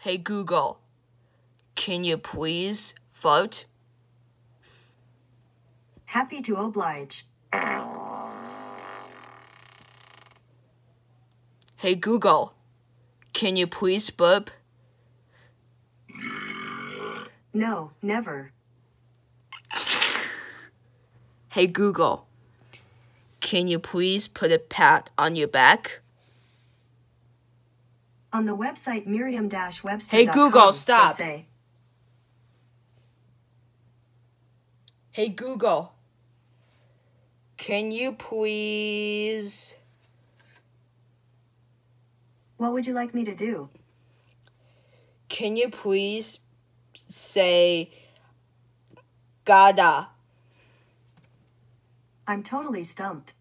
Hey Google, can you please vote? Happy to oblige. Hey Google, can you please burp? No, never. Hey Google, can you please put a pat on your back? On the website Miriam-Webster.com, Hey Google, stop. they say, Hey Google, can you please... what would you like me to do? Can you please say Gada? I'm totally stumped.